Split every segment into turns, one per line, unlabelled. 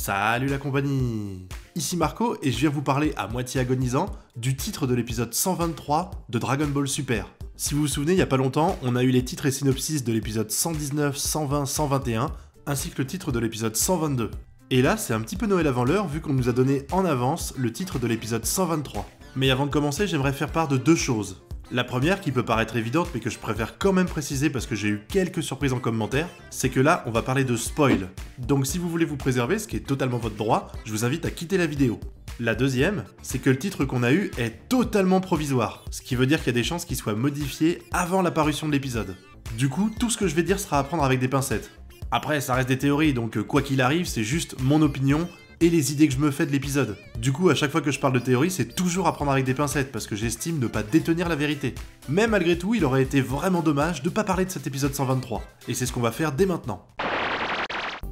Salut la compagnie! Ici Marco et je viens vous parler à moitié agonisant du titre de l'épisode 123 de Dragon Ball Super. Si vous vous souvenez, il y a pas longtemps, on a eu les titres et synopsis de l'épisode 119, 120, 121, ainsi que le titre de l'épisode 122. Et là, c'est un petit peu Noël avant l'heure vu qu'on nous a donné en avance le titre de l'épisode 123. Mais avant de commencer, j'aimerais faire part de deux choses. La première, qui peut paraître évidente mais que je préfère quand même préciser parce que j'ai eu quelques surprises en commentaire, c'est que là, on va parler de spoil. Donc si vous voulez vous préserver, ce qui est totalement votre droit, je vous invite à quitter la vidéo. La deuxième, c'est que le titre qu'on a eu est totalement provisoire, ce qui veut dire qu'il y a des chances qu'il soit modifié avant la parution de l'épisode. Du coup, tout ce que je vais dire sera à prendre avec des pincettes. Après, ça reste des théories, donc quoi qu'il arrive, c'est juste mon opinion et les idées que je me fais de l'épisode. Du coup, à chaque fois que je parle de théorie, c'est toujours à prendre avec des pincettes, parce que j'estime ne pas détenir la vérité. Mais malgré tout, il aurait été vraiment dommage de pas parler de cet épisode 123, et c'est ce qu'on va faire dès maintenant.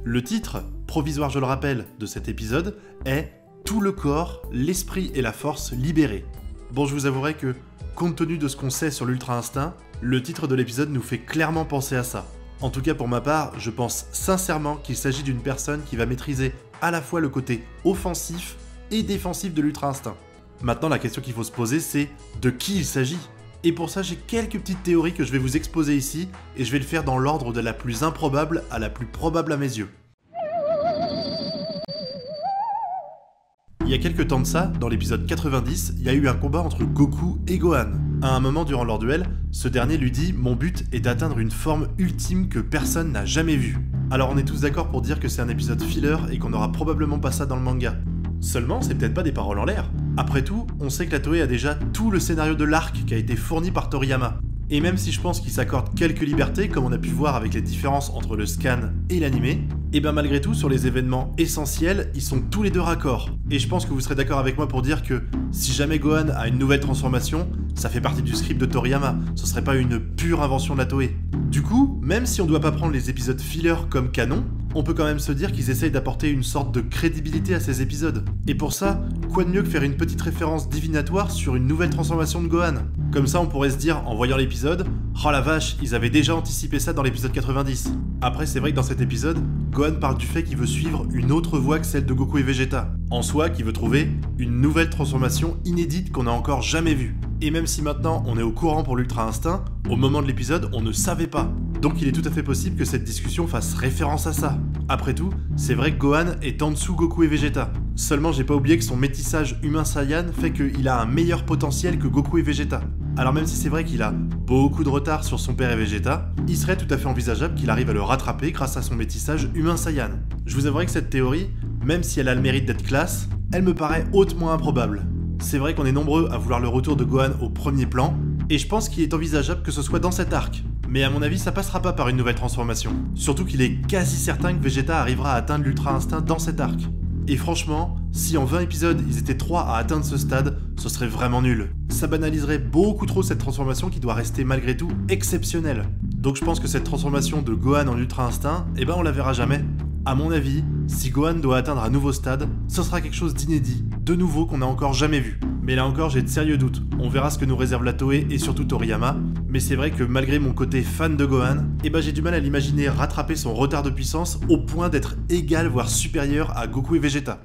Le titre, provisoire je le rappelle, de cet épisode est « Tout le corps, l'esprit et la force libérés ». Bon, je vous avouerai que, compte tenu de ce qu'on sait sur l'Ultra Instinct, le titre de l'épisode nous fait clairement penser à ça. En tout cas pour ma part, je pense sincèrement qu'il s'agit d'une personne qui va maîtriser à la fois le côté offensif et défensif de l'Ultra Instinct. Maintenant la question qu'il faut se poser c'est de qui il s'agit. Et pour ça j'ai quelques petites théories que je vais vous exposer ici, et je vais le faire dans l'ordre de la plus improbable à la plus probable à mes yeux. Il y a quelques temps de ça, dans l'épisode 90, il y a eu un combat entre Goku et Gohan. À un moment durant leur duel, ce dernier lui dit « Mon but est d'atteindre une forme ultime que personne n'a jamais vue ». Alors on est tous d'accord pour dire que c'est un épisode filler et qu'on n'aura probablement pas ça dans le manga. Seulement, c'est peut-être pas des paroles en l'air. Après tout, on sait que la Toei a déjà tout le scénario de l'arc qui a été fourni par Toriyama. Et même si je pense qu'il s'accorde quelques libertés, comme on a pu voir avec les différences entre le scan et l'animé, et bien malgré tout, sur les événements essentiels, ils sont tous les deux raccords. Et je pense que vous serez d'accord avec moi pour dire que si jamais Gohan a une nouvelle transformation, ça fait partie du script de Toriyama, ce serait pas une pure invention de la Toei. Du coup, même si on doit pas prendre les épisodes filler comme canon, on peut quand même se dire qu'ils essayent d'apporter une sorte de crédibilité à ces épisodes. Et pour ça, quoi de mieux que faire une petite référence divinatoire sur une nouvelle transformation de Gohan? Comme ça on pourrait se dire, en voyant l'épisode, « Oh la vache, ils avaient déjà anticipé ça dans l'épisode 90 ». Après c'est vrai que dans cet épisode, Gohan parle du fait qu'il veut suivre une autre voie que celle de Goku et Vegeta. En soi, qu'il veut trouver une nouvelle transformation inédite qu'on n'a encore jamais vue. Et même si maintenant on est au courant pour l'Ultra Instinct, au moment de l'épisode on ne savait pas. Donc il est tout à fait possible que cette discussion fasse référence à ça. Après tout, c'est vrai que Gohan est en dessous Goku et Vegeta. Seulement j'ai pas oublié que son métissage humain Saiyan fait qu'il a un meilleur potentiel que Goku et Vegeta. Alors même si c'est vrai qu'il a beaucoup de retard sur son père et Vegeta, il serait tout à fait envisageable qu'il arrive à le rattraper grâce à son métissage humain Saiyan. Je vous avouerai que cette théorie, même si elle a le mérite d'être classe, elle me paraît hautement improbable. C'est vrai qu'on est nombreux à vouloir le retour de Gohan au premier plan, et je pense qu'il est envisageable que ce soit dans cet arc. Mais à mon avis, ça passera pas par une nouvelle transformation. Surtout qu'il est quasi certain que Vegeta arrivera à atteindre l'Ultra Instinct dans cet arc. Et franchement, si en 20 épisodes ils étaient 3 à atteindre ce stade, ce serait vraiment nul. Ça banaliserait beaucoup trop cette transformation qui doit rester malgré tout exceptionnelle. Donc je pense que cette transformation de Gohan en Ultra Instinct, eh ben on la verra jamais. À mon avis, si Gohan doit atteindre un nouveau stade, ce sera quelque chose d'inédit, de nouveau qu'on n'a encore jamais vu. Mais là encore, j'ai de sérieux doutes. On verra ce que nous réserve la Toei et surtout Toriyama, mais c'est vrai que malgré mon côté fan de Gohan, eh ben j'ai du mal à l'imaginer rattraper son retard de puissance au point d'être égal voire supérieur à Goku et Vegeta.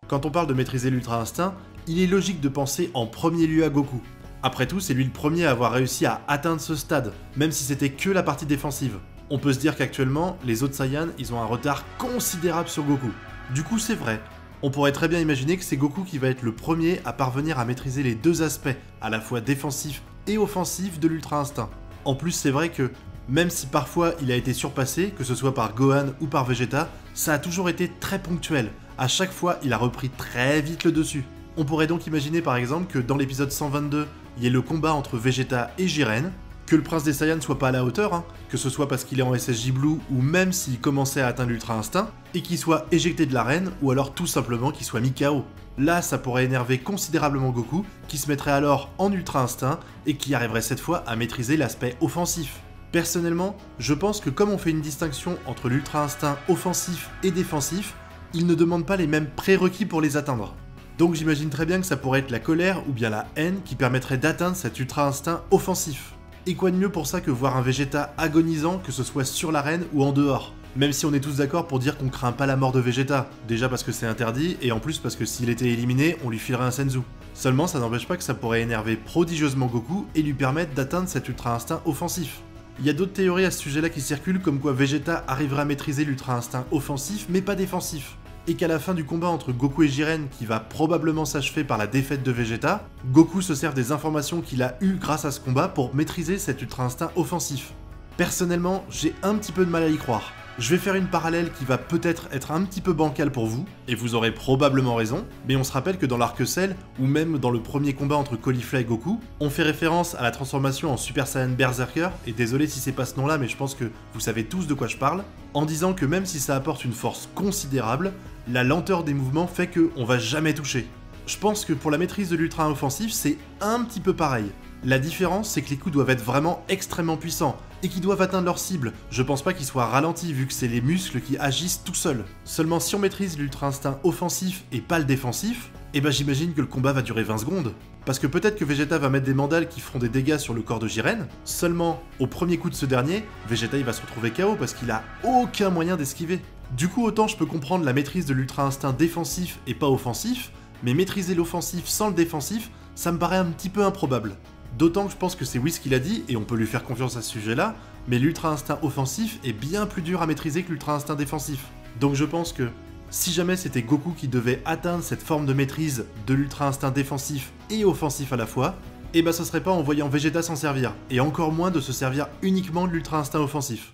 Quand on parle de maîtriser l'Ultra Instinct, il est logique de penser en premier lieu à Goku. Après tout, c'est lui le premier à avoir réussi à atteindre ce stade, même si c'était que la partie défensive. On peut se dire qu'actuellement, les autres Saiyans, ils ont un retard considérable sur Goku. Du coup, c'est vrai. On pourrait très bien imaginer que c'est Goku qui va être le premier à parvenir à maîtriser les deux aspects, à la fois défensif et offensif de l'Ultra Instinct. En plus, c'est vrai que, même si parfois il a été surpassé, que ce soit par Gohan ou par Vegeta, ça a toujours été très ponctuel. À chaque fois, il a repris très vite le dessus. On pourrait donc imaginer par exemple que dans l'épisode 122, il y ait le combat entre Vegeta et Jiren, que le prince des Saiyans soit pas à la hauteur, que ce soit parce qu'il est en SSJ Blue ou même s'il commençait à atteindre l'Ultra Instinct, et qu'il soit éjecté de l'arène ou alors tout simplement qu'il soit mis KO. Là, ça pourrait énerver considérablement Goku, qui se mettrait alors en Ultra Instinct et qui arriverait cette fois à maîtriser l'aspect offensif. Personnellement, je pense que comme on fait une distinction entre l'Ultra Instinct offensif et défensif, il ne demande pas les mêmes prérequis pour les atteindre. Donc j'imagine très bien que ça pourrait être la colère ou bien la haine qui permettrait d'atteindre cet Ultra Instinct offensif. Et quoi de mieux pour ça que voir un Vegeta agonisant, que ce soit sur l'arène ou en dehors. Même si on est tous d'accord pour dire qu'on craint pas la mort de Vegeta, déjà parce que c'est interdit, et en plus parce que s'il était éliminé, on lui filerait un Senzu. Seulement ça n'empêche pas que ça pourrait énerver prodigieusement Goku et lui permettre d'atteindre cet ultra instinct offensif. Il y a d'autres théories à ce sujet-là qui circulent comme quoi Vegeta arriverait à maîtriser l'ultra instinct offensif mais pas défensif. Et qu'à la fin du combat entre Goku et Jiren, qui va probablement s'achever par la défaite de Vegeta, Goku se sert des informations qu'il a eues grâce à ce combat pour maîtriser cet ultra instinct offensif. Personnellement, j'ai un petit peu de mal à y croire. Je vais faire une parallèle qui va peut-être être un petit peu bancale pour vous, et vous aurez probablement raison, mais on se rappelle que dans l'arc Cell, ou même dans le premier combat entre Caulifla et Goku, on fait référence à la transformation en Super Saiyan Berserker, et désolé si c'est pas ce nom-là, mais je pense que vous savez tous de quoi je parle, en disant que même si ça apporte une force considérable, la lenteur des mouvements fait qu'on va jamais toucher. Je pense que pour la maîtrise de l'ultra offensif, c'est un petit peu pareil. La différence, c'est que les coups doivent être vraiment extrêmement puissants, et qu'ils doivent atteindre leur cible. Je pense pas qu'ils soient ralentis vu que c'est les muscles qui agissent tout seuls. Seulement si on maîtrise l'ultra instinct offensif et pas le défensif, eh ben j'imagine que le combat va durer 20 secondes. Parce que peut-être que Vegeta va mettre des mandales qui feront des dégâts sur le corps de Jiren, seulement au premier coup de ce dernier, Vegeta il va se retrouver KO parce qu'il a aucun moyen d'esquiver. Du coup autant je peux comprendre la maîtrise de l'ultra instinct défensif et pas offensif, mais maîtriser l'offensif sans le défensif, ça me paraît un petit peu improbable. D'autant que je pense que c'est Whis qui l'a dit, et on peut lui faire confiance à ce sujet-là, mais l'ultra instinct offensif est bien plus dur à maîtriser que l'ultra instinct défensif. Donc je pense que si jamais c'était Goku qui devait atteindre cette forme de maîtrise de l'ultra instinct défensif et offensif à la fois, et bah ce serait pas en voyant Vegeta s'en servir, et encore moins de se servir uniquement de l'ultra instinct offensif.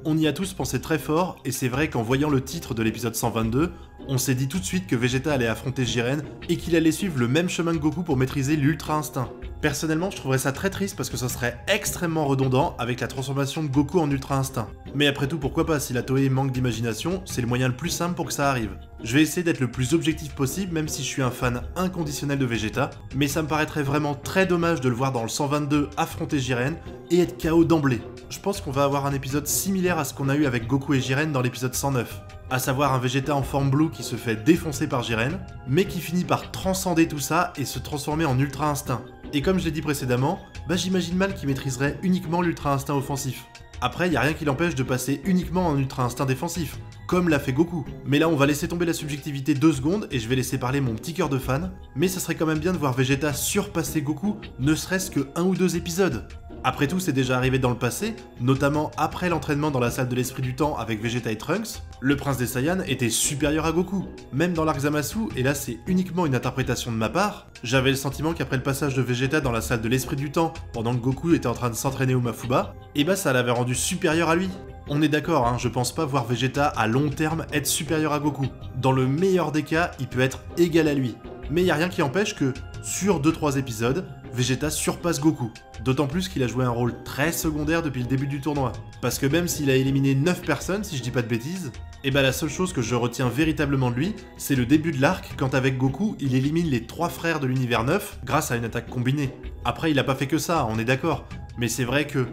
On y a tous pensé très fort, et c'est vrai qu'en voyant le titre de l'épisode 122, on s'est dit tout de suite que Vegeta allait affronter Jiren et qu'il allait suivre le même chemin que Goku pour maîtriser l'ultra instinct. Personnellement, je trouverais ça très triste parce que ça serait extrêmement redondant avec la transformation de Goku en ultra instinct. Mais après tout, pourquoi pas, si la Toei manque d'imagination, c'est le moyen le plus simple pour que ça arrive. Je vais essayer d'être le plus objectif possible, même si je suis un fan inconditionnel de Vegeta, mais ça me paraîtrait vraiment très dommage de le voir dans le 122 affronter Jiren et être KO d'emblée. Je pense qu'on va avoir un épisode similaire à ce qu'on a eu avec Goku et Jiren dans l'épisode 109. À savoir un Vegeta en forme Blue qui se fait défoncer par Jiren, mais qui finit par transcender tout ça et se transformer en ultra instinct. Et comme je l'ai dit précédemment, bah j'imagine mal qu'il maîtriserait uniquement l'ultra instinct offensif. Après, y a rien qui l'empêche de passer uniquement en ultra instinct défensif, comme l'a fait Goku. Mais là, on va laisser tomber la subjectivité 2 secondes et je vais laisser parler mon petit cœur de fan. Mais ça serait quand même bien de voir Vegeta surpasser Goku, ne serait-ce que 1 ou 2 épisodes. Après tout, c'est déjà arrivé dans le passé, notamment après l'entraînement dans la salle de l'esprit du temps avec Vegeta et Trunks, le prince des Saiyans était supérieur à Goku. Même dans l'arc Zamasu, et là c'est uniquement une interprétation de ma part, j'avais le sentiment qu'après le passage de Vegeta dans la salle de l'esprit du temps, pendant que Goku était en train de s'entraîner au Mafuba, et bah ça l'avait rendu supérieur à lui. On est d'accord, hein, je pense pas voir Vegeta à long terme être supérieur à Goku. Dans le meilleur des cas, il peut être égal à lui. Mais y a rien qui empêche que, sur 2-3 épisodes, Vegeta surpasse Goku. D'autant plus qu'il a joué un rôle très secondaire depuis le début du tournoi. Parce que même s'il a éliminé 9 personnes, si je dis pas de bêtises, et bah la seule chose que je retiens véritablement de lui, c'est le début de l'arc quand avec Goku, il élimine les 3 frères de l'univers 9 grâce à une attaque combinée. Après, il a pas fait que ça, on est d'accord. Mais c'est vrai que,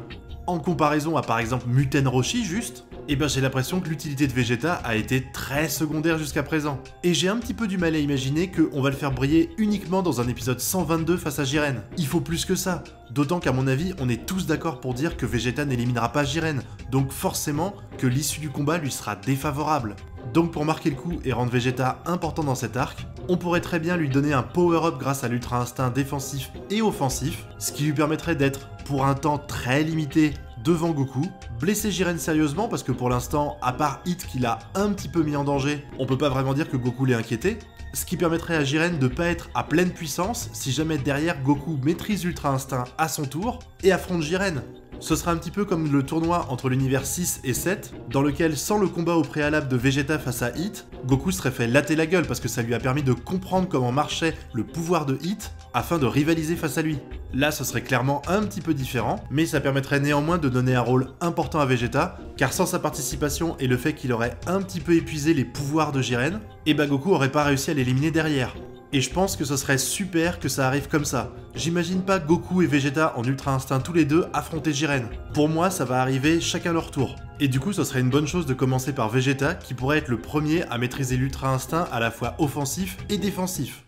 en comparaison à par exemple Muten Roshi juste, et ben j'ai l'impression que l'utilité de Vegeta a été très secondaire jusqu'à présent. Et j'ai un petit peu du mal à imaginer qu'on va le faire briller uniquement dans un épisode 122 face à Jiren. Il faut plus que ça. D'autant qu'à mon avis, on est tous d'accord pour dire que Vegeta n'éliminera pas Jiren, donc forcément que l'issue du combat lui sera défavorable. Donc pour marquer le coup et rendre Vegeta important dans cet arc, on pourrait très bien lui donner un power-up grâce à l'ultra instinct défensif et offensif, ce qui lui permettrait d'être, pour un temps très limité, devant Goku, blesser Jiren sérieusement parce que pour l'instant, à part Hit qui l'a un petit peu mis en danger, on peut pas vraiment dire que Goku l'ait inquiété, ce qui permettrait à Jiren de pas être à pleine puissance si jamais derrière Goku maîtrise l'ultra instinct à son tour et affronte Jiren. Ce sera un petit peu comme le tournoi entre l'univers 6 et 7, dans lequel, sans le combat au préalable de Vegeta face à Hit, Goku serait fait latter la gueule parce que ça lui a permis de comprendre comment marchait le pouvoir de Hit afin de rivaliser face à lui. Là, ce serait clairement un petit peu différent, mais ça permettrait néanmoins de donner un rôle important à Vegeta, car sans sa participation et le fait qu'il aurait un petit peu épuisé les pouvoirs de Jiren, et bah Goku aurait pas réussi à l'éliminer derrière. Et je pense que ce serait super que ça arrive comme ça. J'imagine pas Goku et Vegeta en ultra instinct tous les deux affronter Jiren. Pour moi, ça va arriver chacun leur tour. Et du coup, ce serait une bonne chose de commencer par Vegeta, qui pourrait être le premier à maîtriser l'ultra instinct à la fois offensif et défensif.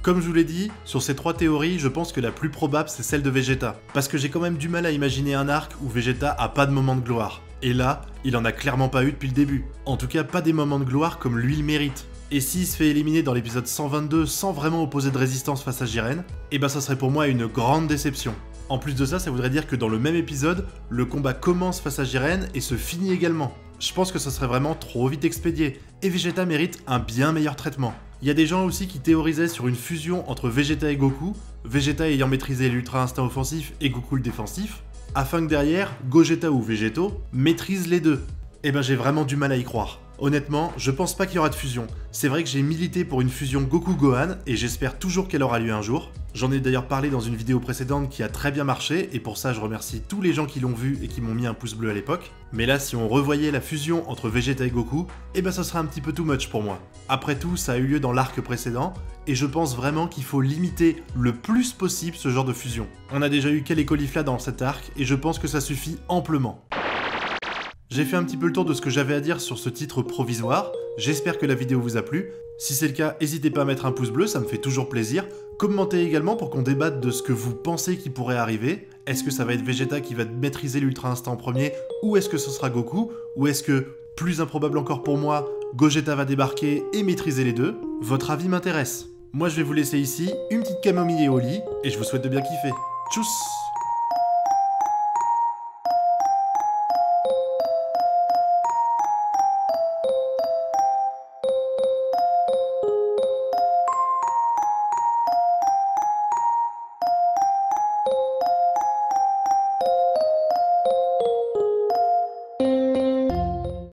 Comme je vous l'ai dit, sur ces 3 théories, je pense que la plus probable c'est celle de Vegeta. Parce que j'ai quand même du mal à imaginer un arc où Vegeta a pas de moment de gloire. Et là, il en a clairement pas eu depuis le début. En tout cas, pas des moments de gloire comme lui le mérite. Et s'il se fait éliminer dans l'épisode 122 sans vraiment opposer de résistance face à Jiren, eh ben ça serait pour moi une grande déception. En plus de ça, ça voudrait dire que dans le même épisode, le combat commence face à Jiren et se finit également. Je pense que ça serait vraiment trop vite expédié, et Vegeta mérite un bien meilleur traitement. Il y a des gens aussi qui théorisaient sur une fusion entre Vegeta et Goku, Vegeta ayant maîtrisé l'Ultra Instinct offensif et Goku le défensif, afin que derrière, Gogeta ou Vegeto maîtrisent les deux. Eh ben j'ai vraiment du mal à y croire. Honnêtement, je pense pas qu'il y aura de fusion. C'est vrai que j'ai milité pour une fusion Goku-Gohan, et j'espère toujours qu'elle aura lieu un jour. J'en ai d'ailleurs parlé dans une vidéo précédente qui a très bien marché, et pour ça je remercie tous les gens qui l'ont vu et qui m'ont mis un pouce bleu à l'époque. Mais là, si on revoyait la fusion entre Vegeta et Goku, eh ben ça serait un petit peu too much pour moi. Après tout, ça a eu lieu dans l'arc précédent, et je pense vraiment qu'il faut limiter le plus possible ce genre de fusion. On a déjà eu Calicoli dans cet arc, et je pense que ça suffit amplement. J'ai fait un petit peu le tour de ce que j'avais à dire sur ce titre provisoire, j'espère que la vidéo vous a plu. Si c'est le cas, n'hésitez pas à mettre un pouce bleu, ça me fait toujours plaisir. Commentez également pour qu'on débatte de ce que vous pensez qui pourrait arriver. Est-ce que ça va être Vegeta qui va maîtriser l'Ultra Instinct en premier, ou est-ce que ce sera Goku, ou est-ce que, plus improbable encore pour moi, Gogeta va débarquer et maîtriser les deux? Votre avis m'intéresse. Moi je vais vous laisser ici, une petite camomille et au lit, et je vous souhaite de bien kiffer. Tchuss!